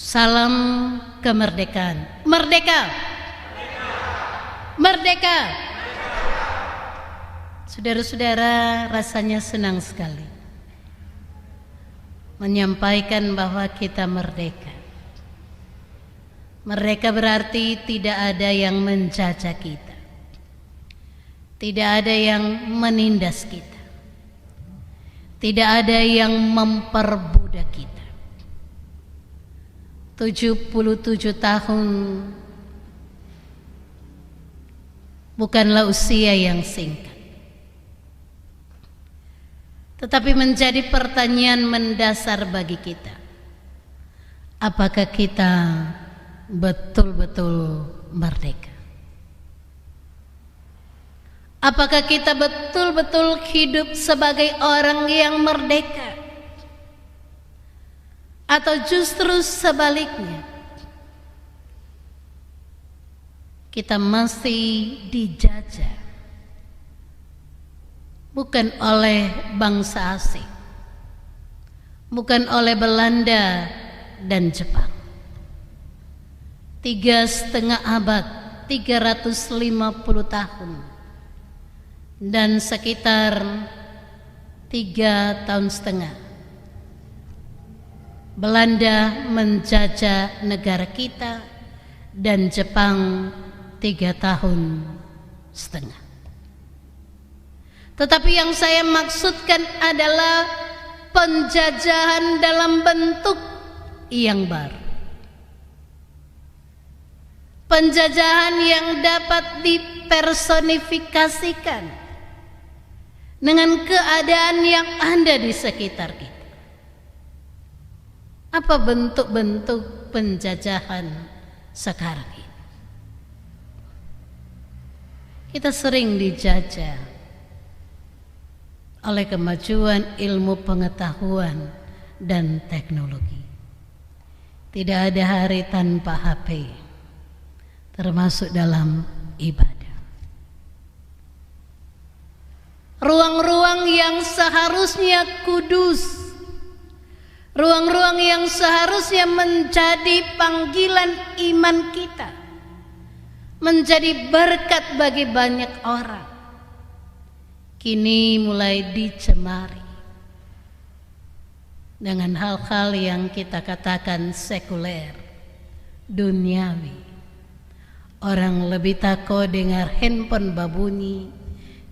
Salam kemerdekaan. Merdeka! Merdeka! Saudara-saudara, rasanya senang sekali menyampaikan bahwa kita merdeka. Merdeka berarti tidak ada yang menjajah kita, tidak ada yang menindas kita, tidak ada yang memperbudak kita. 77 tahun bukanlah usia yang singkat, tetapi menjadi pertanyaan mendasar bagi kita. Apakah kita betul-betul merdeka? Apakah kita betul-betul hidup sebagai orang yang merdeka? Atau justru sebaliknya, kita masih dijajah bukan oleh bangsa asing, bukan oleh Belanda dan Jepang. 3,5 abad, 350 tahun, dan sekitar 3,5 tahun Belanda menjajah negara kita, dan Jepang 3,5 tahun. Tetapi yang saya maksudkan adalah penjajahan dalam bentuk yang baru. Penjajahan yang dapat dipersonifikasikan dengan keadaan yang ada di sekitar kita. Apa bentuk-bentuk penjajahan sekarang ini? Kita sering dijajah oleh kemajuan ilmu pengetahuan dan teknologi. Tidak ada hari tanpa HP, termasuk dalam ibadah. Ruang-ruang yang seharusnya kudus, ruang-ruang yang seharusnya menjadi panggilan iman kita, menjadi berkat bagi banyak orang, kini mulai dicemari dengan hal-hal yang kita katakan sekuler, duniawi. Orang lebih takut dengar handphone berbunyi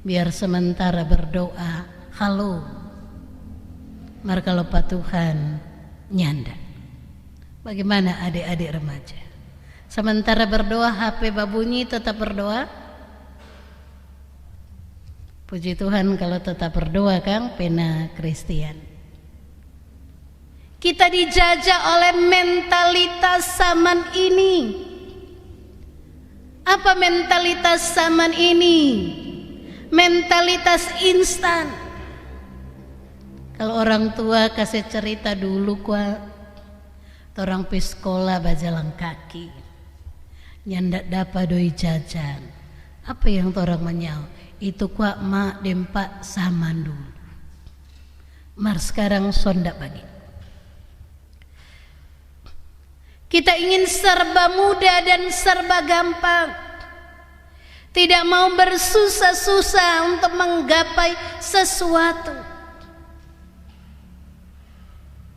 biar sementara berdoa halo, maka lupa Tuhan nyanda. Bagaimana adik-adik remaja? Sementara berdoa HP berbunyi tetap berdoa? Puji Tuhan kalau tetap berdoa, Kang, pena Kristian. Kita dijajah oleh mentalitas zaman ini. Apa mentalitas zaman ini? Mentalitas instan. Kalau orang tua kasih cerita dulu kuat, orang pi sekolah bajalan kaki, nyandak dapat doi jajan. Apa yang orang menyau? Itu kuat mak dempak zaman dulu. Mar sekarang sondak bagi. Kita ingin serba mudah dan serba gampang. Tidak mau bersusah-susah untuk menggapai sesuatu.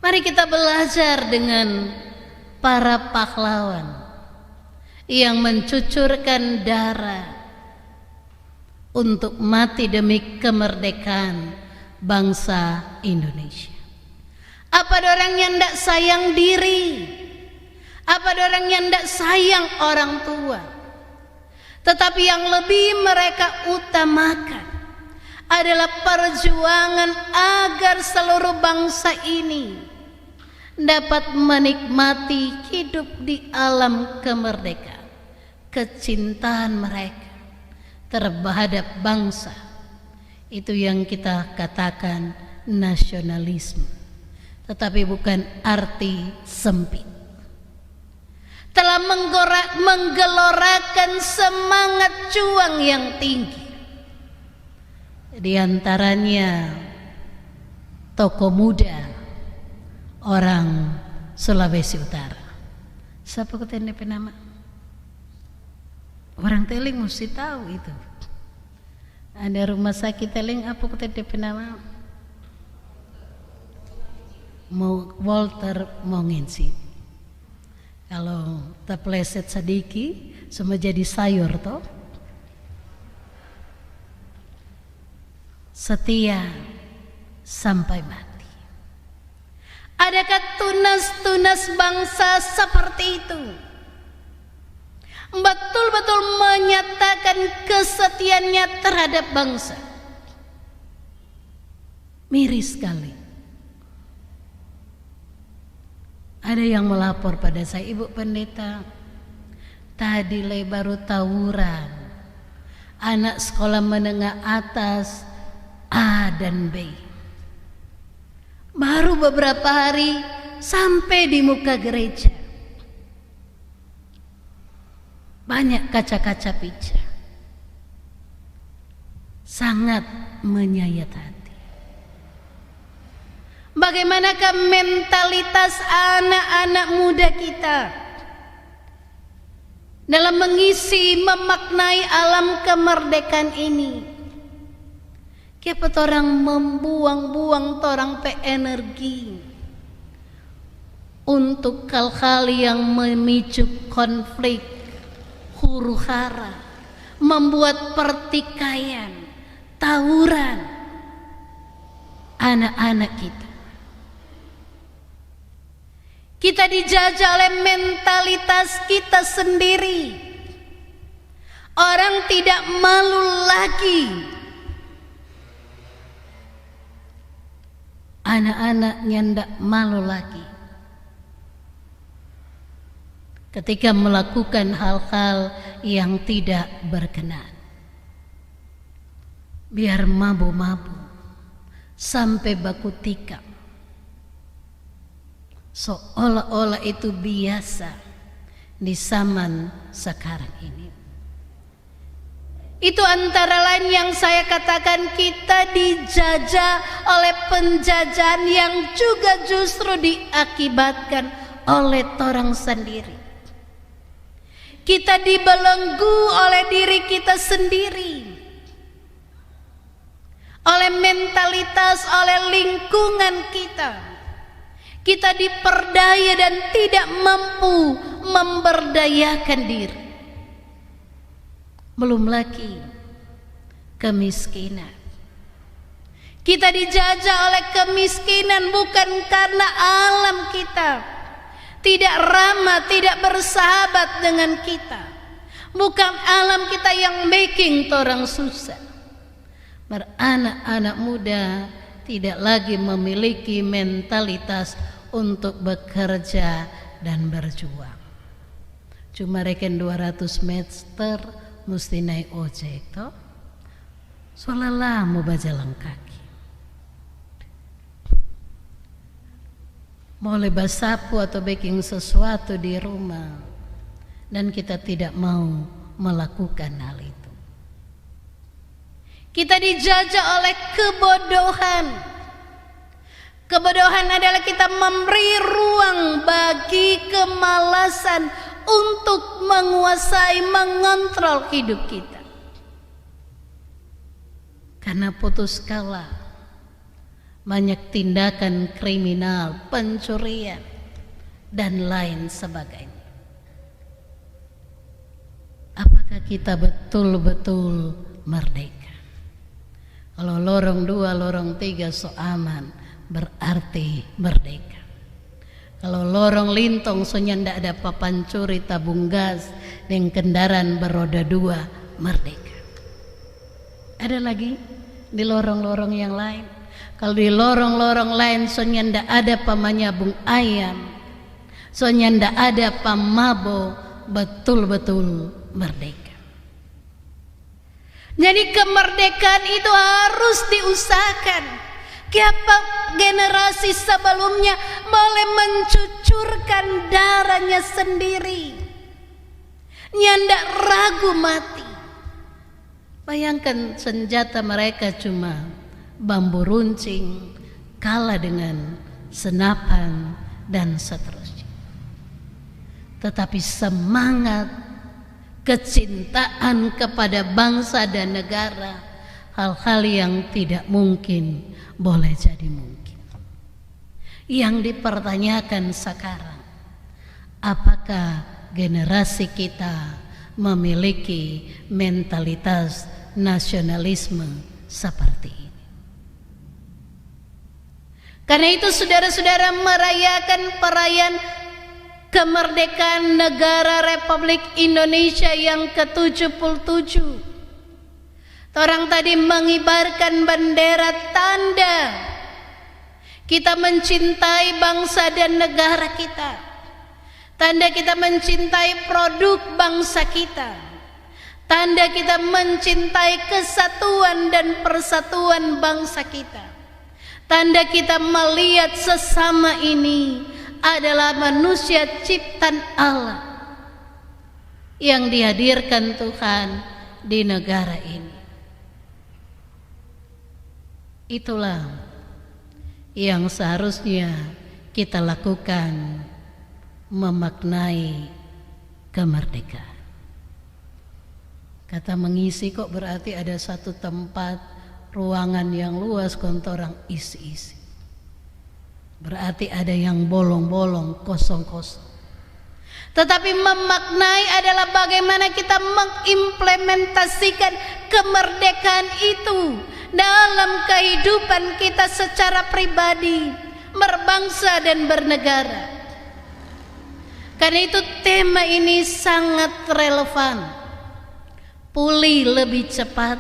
Mari kita belajar dengan para pahlawan yang mencucurkan darah untuk mati demi kemerdekaan bangsa Indonesia. Apa ada orang yang tidak sayang diri? Apa ada orang yang tidak sayang orang tua? Tetapi yang lebih mereka utamakan adalah perjuangan agar seluruh bangsa ini dapat menikmati hidup di alam kemerdekaan. Kecintaan mereka terhadap bangsa, itu yang kita katakan nasionalisme, tetapi bukan arti sempit. Telah menggelorakan semangat juang yang tinggi. Di antaranya tokoh muda orang Sulawesi Utara, Siapa kata DP nama? Orang Teling mesti tahu itu. Ada rumah sakit Teling, apa kata DP nama? Walter Mongensi. Kalau terpleset sedikit, semua jadi sayur toh. Setia sampai mati. Adakah tunas-tunas bangsa seperti itu? Betul-betul menyatakan kesetiaannya terhadap bangsa. Miris sekali. Ada yang melapor pada saya, Ibu Pendeta, tadi baru tawuran anak sekolah menengah atas A dan B. Baru beberapa hari sampai di muka gereja. Banyak kaca-kaca pica. Sangat menyayat hati. Bagaimanakah mentalitas anak-anak muda kita dalam mengisi, memaknai alam kemerdekaan ini? Kenapa orang membuang-buang orang energi untuk hal-hal yang memicu konflik, huru-hara, membuat pertikaian, tawuran anak-anak kita? Kita dijajah oleh mentalitas kita sendiri. Orang tidak malu lagi. Anak-anaknya tidak malu lagi ketika melakukan hal-hal yang tidak berkenan. Biar mabu-mabu sampai baku tikam, seolah-olah itu biasa di zaman sekarang ini. Itu antara lain yang saya katakan, kita dijajah oleh penjajahan yang juga justru diakibatkan oleh orang sendiri. Kita dibelenggu oleh diri kita sendiri, oleh mentalitas, oleh lingkungan kita. Kita diperdaya dan tidak mampu memberdayakan diri. Belum lagi kemiskinan. Kita dijajah oleh kemiskinan bukan karena alam kita tidak ramah, tidak bersahabat dengan kita. Bukan alam kita yang making orang susah. Beranak-anak muda tidak lagi memiliki mentalitas untuk bekerja dan berjuang. Cuma reken 200 meter mesti naik ojek toh. Soalnya mau berjalan kaki. Mau lebas sapu atau baking sesuatu di rumah, dan kita tidak mau melakukan hal itu. Kita dijajah oleh kebodohan. Kebodohan adalah kita memberi ruang bagi kemalasan untuk menguasai, mengontrol hidup kita. Karena putus kala banyak tindakan kriminal, pencurian dan lain sebagainya. Apakah kita betul-betul merdeka? Kalau lorong 2, lorong 3 so aman, berarti merdeka. Kalau lorong lintong soalnya ndak ada papan curi, tabung gas dan kendaraan beroda 2, merdeka. Ada lagi di lorong-lorong yang lain. Kalau di lorong-lorong lain soalnya ndak ada pamanyabung ayam, soalnya ndak ada pamabo, betul-betul merdeka. Jadi kemerdekaan itu harus diusahakan. Siapa generasi sebelumnya boleh mencucurkan darahnya sendiri, nyandak ragu mati. Bayangkan senjata mereka cuma bambu runcing, kalah dengan senapan dan seterusnya. tetapi semangat kecintaan kepada bangsa dan negara, hal-hal yang tidak mungkin boleh jadi mungkin. Yang dipertanyakan sekarang, apakah generasi kita memiliki mentalitas nasionalisme seperti ini? Karena itu saudara-saudara, merayakan perayaan kemerdekaan negara Republik Indonesia yang ke-77. Orang tadi mengibarkan bendera, tanda kita mencintai bangsa dan negara kita, tanda kita mencintai produk bangsa kita, tanda kita mencintai kesatuan dan persatuan bangsa kita, tanda kita melihat sesama ini adalah manusia ciptaan Allah yang dihadirkan Tuhan di negara ini. Itulah yang seharusnya kita lakukan, memaknai kemerdekaan. Kata mengisi kok berarti ada satu tempat ruangan yang luas kontorang isi-isi. Berarti ada yang bolong-bolong, kosong-kosong. Tetapi memaknai adalah bagaimana kita mengimplementasikan kemerdekaan itu dalam kehidupan kita secara pribadi, berbangsa dan bernegara. Karena itu tema ini sangat relevan. Pulih lebih cepat,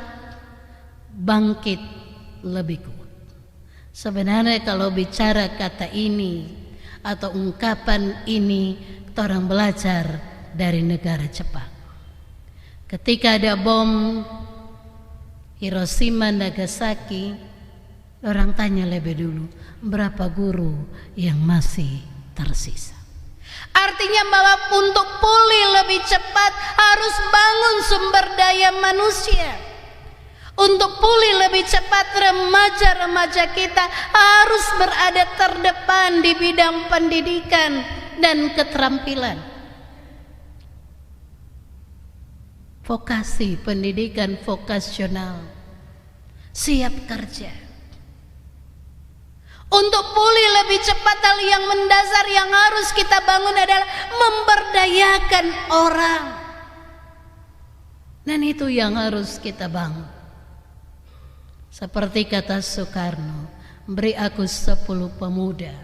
bangkit lebih kuat. Sebenarnya kalau bicara kata ini atau ungkapan ini, orang belajar dari negara Jepang. Ketika ada bom Hiroshima Nagasaki, orang tanya lebih dulu, berapa guru yang masih tersisa? Artinya bahwa untuk pulih lebih cepat harus bangun sumber daya manusia. Untuk pulih lebih cepat, remaja-remaja kita harus berada terdepan di bidang pendidikan dan keterampilan. Vokasi pendidikan vokasional, siap kerja. Untuk pulih lebih cepat, hal yang mendasar yang harus kita bangun adalah memberdayakan orang. Dan itu yang harus kita bangun. Seperti kata Soekarno, beri aku 10 pemuda,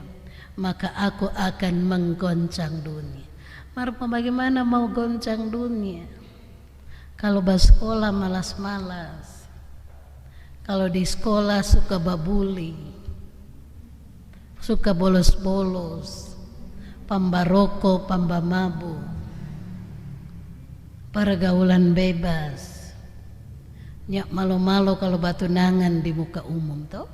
maka aku akan menggoncang dunia. Marpa bagaimana mau goncang dunia? Kalau sekolah malas-malas, kalau di sekolah suka babuli, suka bolos-bolos, pambaroko, pambamabu, pergaulan bebas, nyak malu-malu kalau batu nangan di muka umum toh.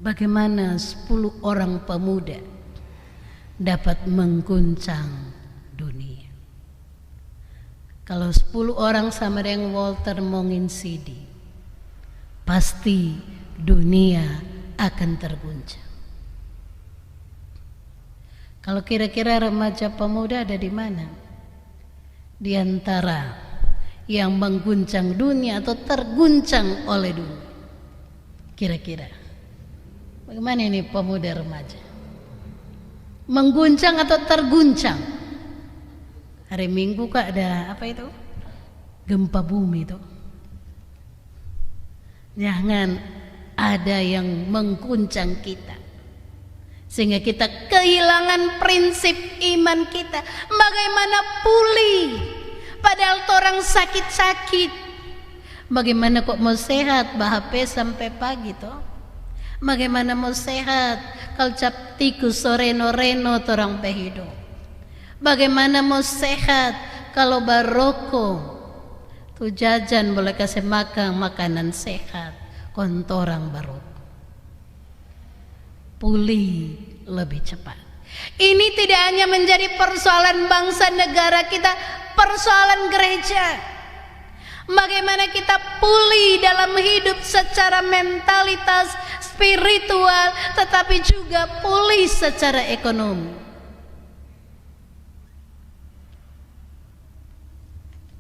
Bagaimana 10 orang pemuda dapat mengguncang dunia? Kalau 10 orang sama dengan Walter Monginsidi, pasti dunia akan terguncang. Kalau kira-kira remaja pemuda ada di mana? Di antara yang mengguncang dunia atau terguncang oleh dunia? Kira-kira bagaimana ini pemuda remaja? Mengguncang atau terguncang? Hari Minggu kok ada apa itu? Gempa bumi itu. Jangan ada yang mengguncang kita sehingga kita kehilangan prinsip iman kita. Bagaimana pulih padahal orang sakit-sakit? Bagaimana kok mau sehat HP sampai pagi toh? Bagaimana mau sehat kalau cap tikus sore-reno orang pehidup? Bagaimana mau sehat kalau baroko tuh jajan boleh kasih makan makanan sehat kontorang baroko? Pulih lebih cepat. Ini tidak hanya menjadi persoalan bangsa negara kita, persoalan gereja. Bagaimana kita pulih dalam hidup secara mentalitas spiritual, tetapi juga pulih secara ekonomi.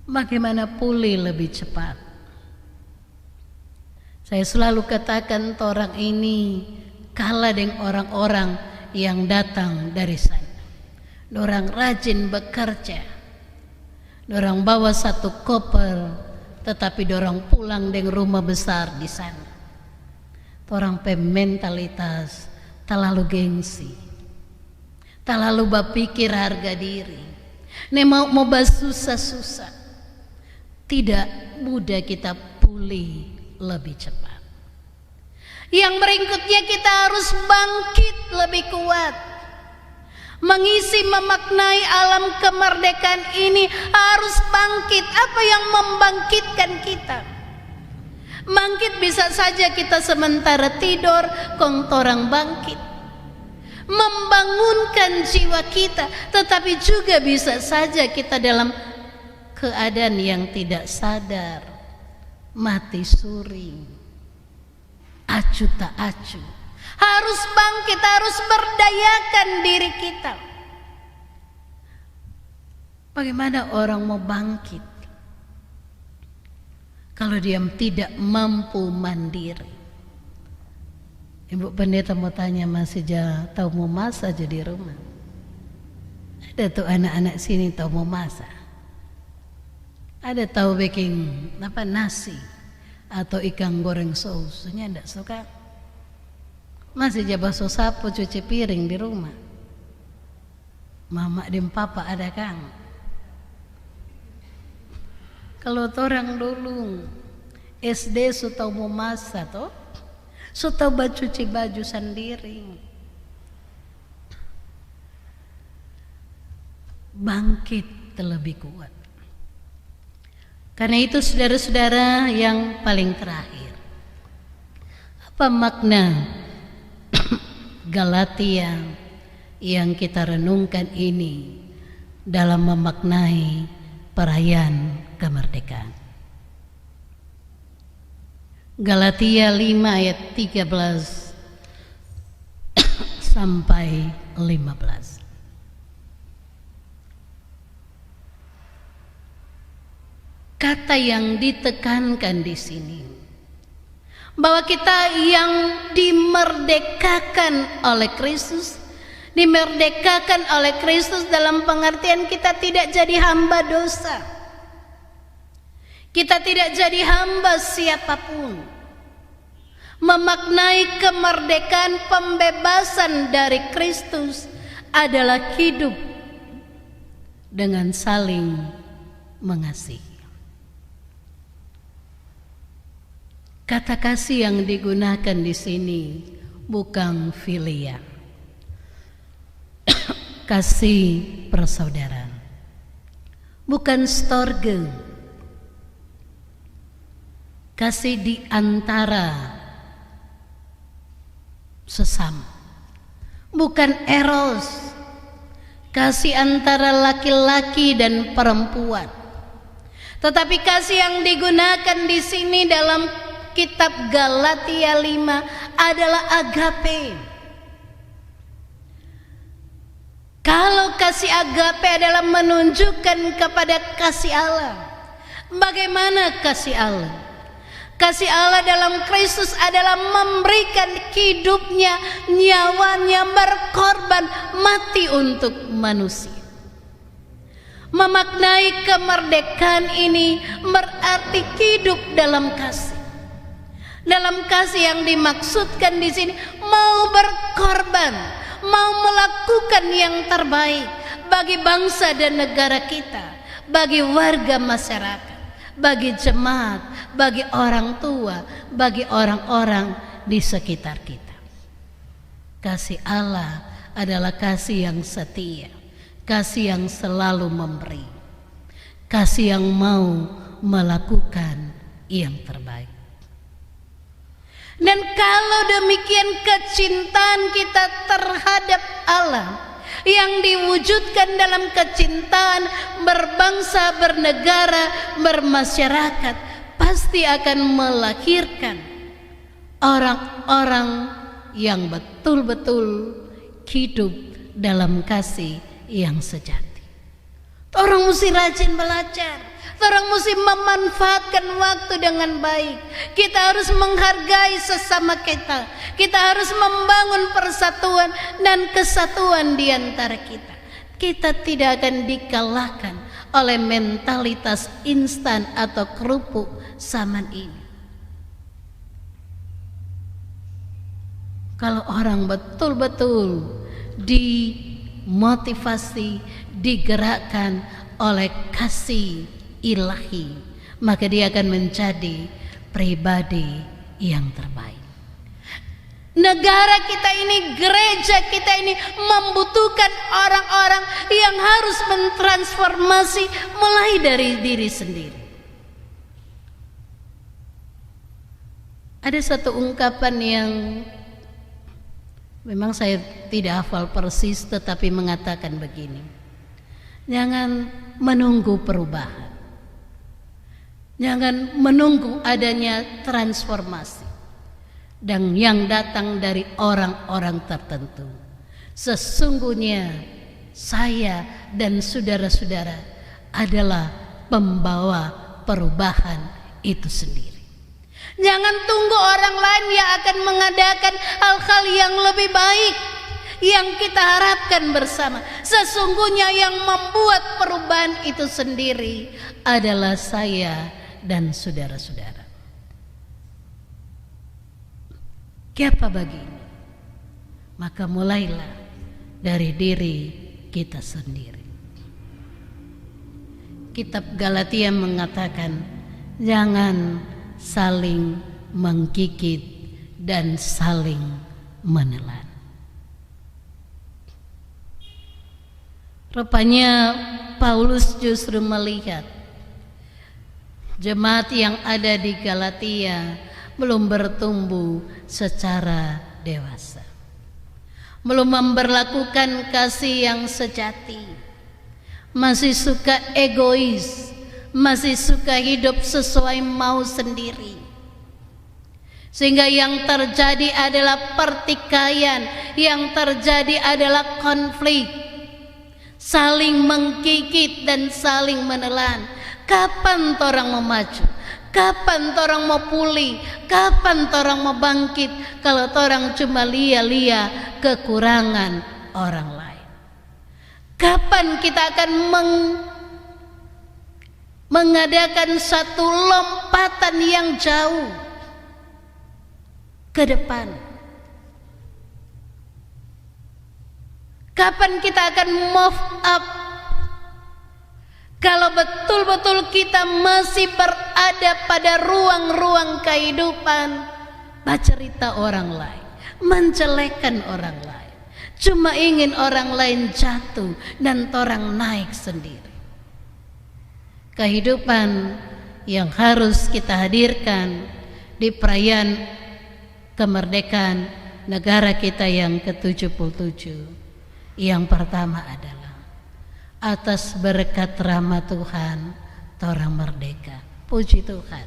bagaimana pulih lebih cepat. Saya selalu katakan orang ini kalah dengan orang-orang yang datang dari sana. Orang rajin bekerja, orang bawa satu koper, tetapi orang pulang dengan rumah besar di sana. Orang pementalitas terlalu gengsi, terlalu berpikir harga diri. Mau susah-susah, tidak mudah kita pulih lebih cepat. Yang berikutnya kita harus bangkit lebih kuat. Mengisi memaknai alam kemerdekaan ini harus bangkit. Apa yang membangkitkan kita? Bangkit bisa saja kita sementara tidur, orang bangkit. Membangunkan jiwa kita, tetapi juga bisa saja kita dalam keadaan yang tidak sadar, mati suri, acuh tak acuh. Harus bangkit, harus berdayakan diri kita. Bagaimana orang mau bangkit kalau dia tidak mampu mandiri? Ibu pendeta mau tanya, masih tahu mau masak aja di rumah? Ada tuh anak-anak sini tahu mau masak? Ada tahu bikin nasi atau ikan goreng sausnya? Enggak suka. Masih basuh sapu cuci piring di rumah. Mama dan papa ada kan? Kalau orang dulu SD sudah mau masak toh, sudah cuci baju sendiri. Bangkit terlebih kuat. Karena itu saudara-saudara, yang paling terakhir, apa makna Galatia yang kita renungkan ini dalam memaknai perayaan kemerdekaan? Galatia 5 ayat 13 sampai 15. Kata yang ditekankan di sini bahwa kita yang dimerdekakan oleh Kristus, dimerdekakan oleh Kristus dalam pengertian kita tidak jadi hamba dosa. Kita tidak jadi hamba siapapun. Memaknai kemerdekaan, pembebasan dari Kristus adalah hidup dengan saling mengasihi. Kata kasih yang digunakan di sini bukan filia, kasih persaudaraan, bukan storge, kasih di antara sesama, bukan eros, kasih antara laki-laki dan perempuan, tetapi kasih yang digunakan di sini dalam kitab Galatia 5 adalah agape. Kalau kasih agape adalah menunjukkan kepada kasih Allah. Bagaimana kasih Allah? Kasih Allah dalam Kristus adalah memberikan hidupnya, nyawanya, berkorban, mati untuk manusia. Memaknai kemerdekaan ini berarti hidup dalam kasih. Dalam kasih yang dimaksudkan di sini mau berkorban, mau melakukan yang terbaik bagi bangsa dan negara kita, bagi warga masyarakat, bagi jemaat, bagi orang tua, bagi orang-orang di sekitar kita. Kasih Allah adalah kasih yang setia, kasih yang selalu memberi, kasih yang mau melakukan yang terbaik. Dan kalau demikian kecintaan kita terhadap Allah yang diwujudkan dalam kecintaan berbangsa, bernegara, bermasyarakat, pasti akan melahirkan orang-orang yang betul-betul hidup dalam kasih yang sejati. Orang mesti rajin belajar, Orang mesti memanfaatkan waktu dengan baik. Kita harus menghargai sesama kita. Kita harus membangun persatuan dan kesatuan di antara kita. Kita tidak akan dikalahkan oleh mentalitas instan atau kerupuk zaman ini. Kalau orang betul-betul dimotivasi, digerakkan oleh kasih ilahi, maka dia akan menjadi pribadi yang terbaik. Negara kita ini, gereja kita ini membutuhkan orang-orang yang harus mentransformasi mulai dari diri sendiri. Ada satu ungkapan yang memang saya tidak hafal persis, tetapi mengatakan begini: jangan menunggu perubahan, jangan menunggu adanya transformasi dan yang datang dari orang-orang tertentu. Sesungguhnya saya dan saudara-saudara adalah pembawa perubahan itu sendiri. Jangan tunggu orang lain yang akan mengadakan hal-hal yang lebih baik yang kita harapkan bersama. Sesungguhnya yang membuat perubahan itu sendiri adalah saya dan saudara-saudara. Siapa begini? Maka mulailah dari diri kita sendiri. Kitab Galatia mengatakan, jangan saling menggigit dan saling menelan. Rupanya Paulus justru melihat jemaat yang ada di Galatia belum bertumbuh secara dewasa, belum memberlakukan kasih yang sejati, masih suka egois, masih suka hidup sesuai mau sendiri. Sehingga yang terjadi adalah pertikaian, yang terjadi adalah konflik, saling menggigit dan saling menelan. Kapan orang mau maju? Kapan orang mau pulih? Kapan orang mau bangkit? Kalau orang cuma lia-lia kekurangan orang lain. Kapan kita akan mengadakan satu lompatan yang jauh ke depan? Kapan kita akan move up? Kalau betul-betul kita masih berada pada ruang-ruang kehidupan, bercerita orang lain, menjelekkan orang lain, cuma ingin orang lain jatuh dan orang naik sendiri. Kehidupan yang harus kita hadirkan di perayaan kemerdekaan negara kita yang ke-77, yang pertama adalah atas berkat rahmat Tuhan, orang merdeka. Puji Tuhan,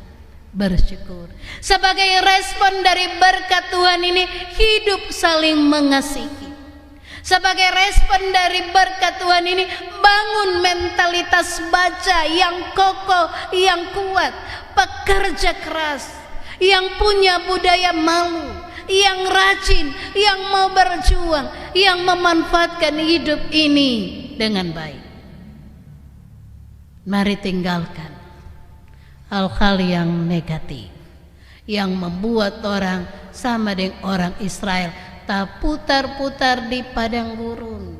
bersyukur. Sebagai respon dari berkat Tuhan ini, hidup saling mengasihi. Sebagai respon dari berkat Tuhan ini, bangun mentalitas baja yang kokoh, yang kuat, pekerja keras, yang punya budaya malu, yang rajin, yang mau berjuang, yang memanfaatkan hidup ini dengan baik. Mari tinggalkan hal-hal yang negatif, yang membuat orang sama dengan orang Israel, tak putar-putar di padang gurun.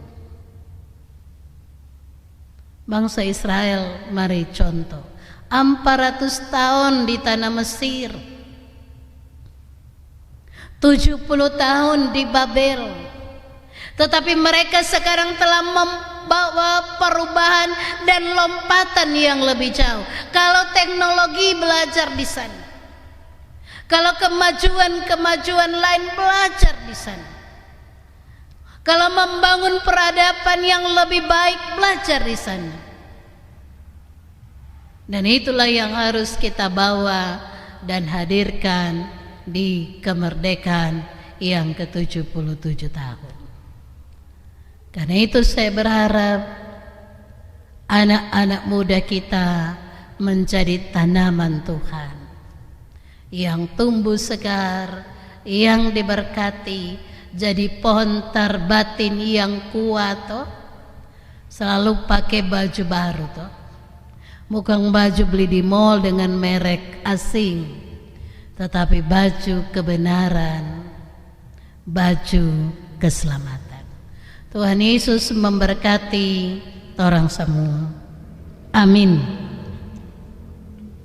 Bangsa Israel, mari contoh, 400 tahun di tanah Mesir, 70 tahun di Babel, tetapi mereka sekarang telah membawa perubahan dan lompatan yang lebih jauh. Kalau teknologi, belajar di sana. Kalau kemajuan lain, belajar di sana. Kalau membangun peradaban yang lebih baik, belajar di sana. Dan itulah yang harus kita bawa dan hadirkan di kemerdekaan yang ke-77 tahun. Karena itu saya berharap anak-anak muda kita menjadi tanaman Tuhan yang tumbuh segar, yang diberkati, jadi pohon terbatin yang kuat toh. Selalu pakai baju baru toh. Bukan baju beli di mall dengan merek asing, tetapi baju kebenaran, baju keselamatan. Tuhan Yesus memberkati orang semua. Amin.